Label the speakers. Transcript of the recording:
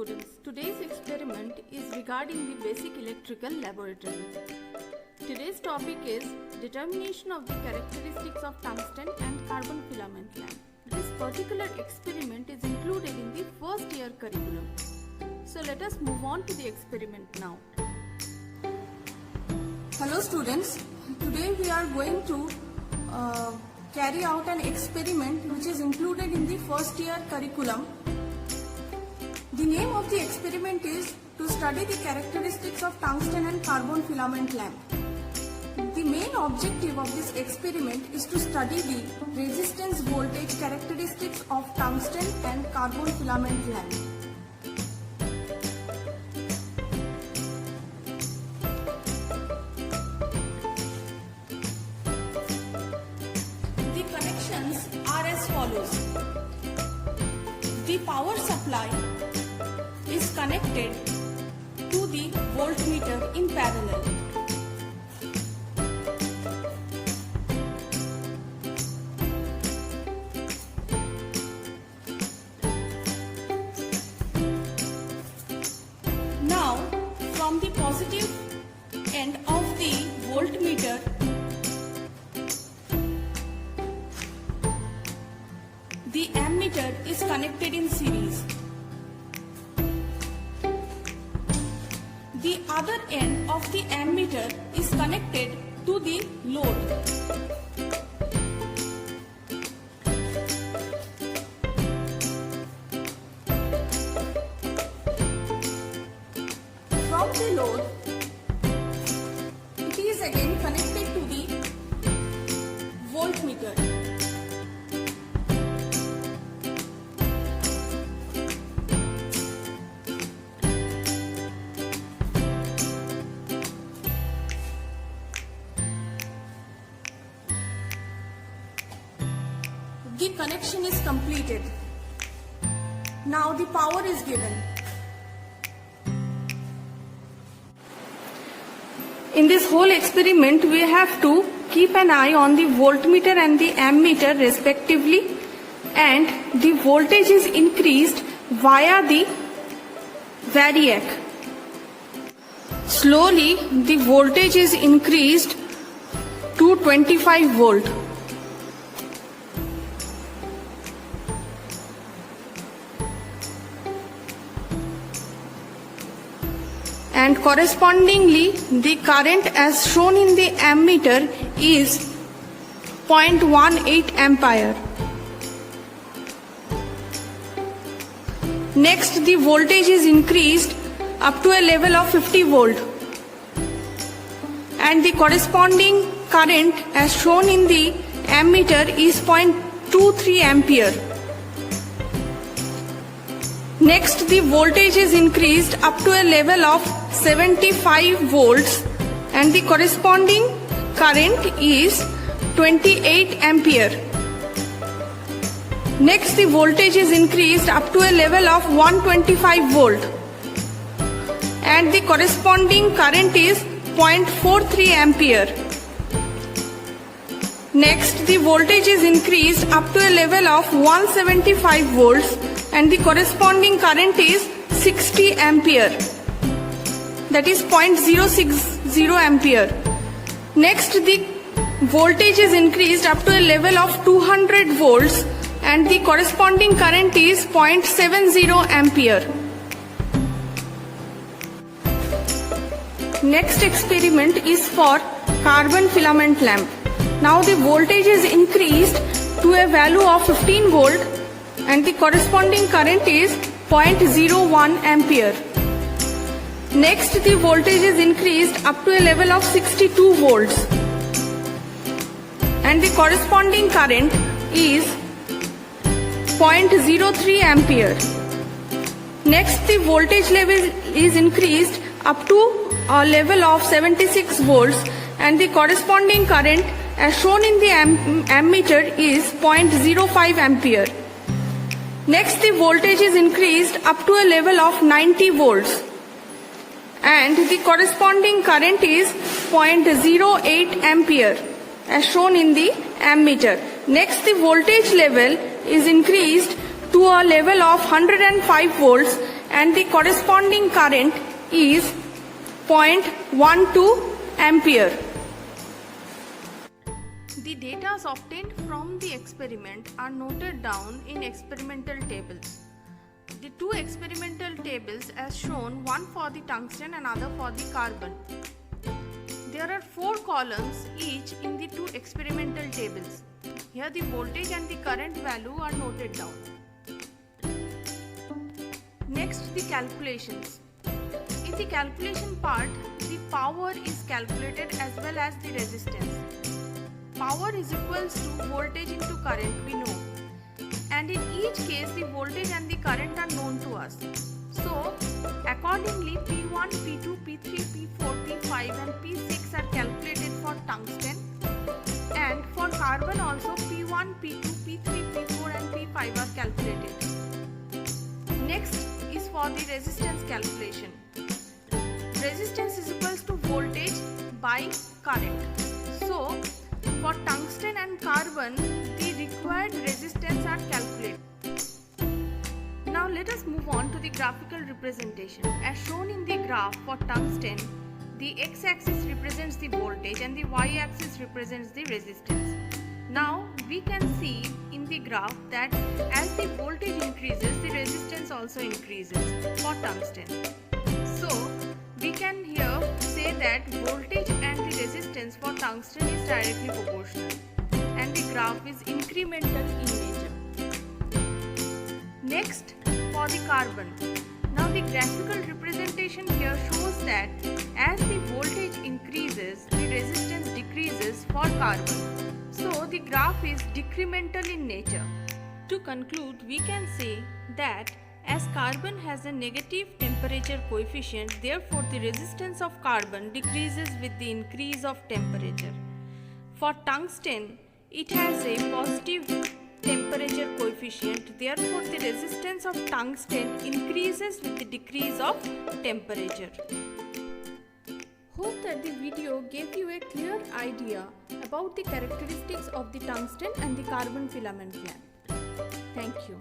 Speaker 1: students, today's experiment is regarding the basic electrical laboratory. Today's topic is determination of the characteristics of tungsten and carbon filament lamp. This particular experiment is included in the first year curriculum. So let us move on to the experiment now.
Speaker 2: Hello students, today we are going to carry out an experiment which is included in the first year curriculum. The name of the experiment is to study the characteristics of tungsten and carbon filament lamp. The main objective of this experiment is to study the resistance voltage characteristics of tungsten and carbon filament lamp. The connections are as follows. The power supply is connected to the voltmeter in parallel. Now, from the positive end of the voltmeter, the ammeter is connected in series. The other end of the ammeter is connected to the load. From the load, it is again connected to the voltmeter. The connection is completed. Now the power is given. In this whole experiment, we have to keep an eye on the voltmeter and the ammeter respectively, and the voltage is increased via the variac. Slowly, the voltage is increased to 25 volt. And correspondingly, the current as shown in the ammeter is 0.18 ampere. Next, the voltage is increased up to a level of 50 volt. And the corresponding current as shown in the ammeter is 0.23 ampere. Next, the voltage is increased up to a level of 75 volts and the corresponding current is 28 ampere. Next, the voltage is increased up to a level of 125 volt and the corresponding current is 0.43 ampere. Next, the voltage is increased up to a level of 175 volts and the corresponding current is 60 ampere, that is 0.060 ampere. Next, the voltage is increased up to a level of 200 volts and the corresponding current is 0.70 ampere. Next experiment is for carbon filament lamp. Now the voltage is increased to a value of 15 volt and the corresponding current is 0.01 ampere. Next, the voltage is increased up to a level of 62 volts and the corresponding current is 0.03 ampere. Next, the voltage level is increased up to a level of 76 volts and the corresponding current as shown in the ammeter is 0.05 ampere. Next, the voltage is increased up to a level of 90 volts and the corresponding current is 0.08 ampere as shown in the ammeter. Next, the voltage level is increased to a level of 105 volts and the corresponding current is 0.12 ampere.
Speaker 1: The data obtained from the experiment are noted down in experimental tables. The two experimental tables as shown, one for the tungsten and other for the carbon. There are 4 columns each in the two experimental tables. Here the voltage and the current value are noted down. Next, the calculations. In the calculation part, the power is calculated as well as the resistance. Power is equals to voltage into current, we know. And in each case, the voltage and the current are known to us. So, accordingly, P1, P2, P3, P4, P5 and P6 are calculated for tungsten. And for carbon also, P1, P2, P3, P4 and P5 are calculated. Next is for the resistance calculation. Resistance is equals to voltage by current. So, for tungsten and carbon, the required resistance are calculated. Now let us move on to the graphical representation. As shown in the graph for tungsten, the x-axis represents the voltage and the y-axis represents the resistance. Now we can see in the graph that as the voltage increases, the resistance also increases for tungsten. So we can here say that voltage and the resistance for tungsten is directly proportional and the graph is incremental in nature. Next, for the carbon. Now the graphical representation here shows that as the voltage increases, the resistance decreases for carbon. So the graph is decremental in nature. To conclude, we can say that as carbon has a negative temperature coefficient, therefore the resistance of carbon decreases with the increase of temperature. For tungsten, it has a positive temperature coefficient, therefore the resistance of tungsten increases with the decrease of temperature. Hope that the video gave you a clear idea about the characteristics of the tungsten and the carbon filament lamp. Thank you.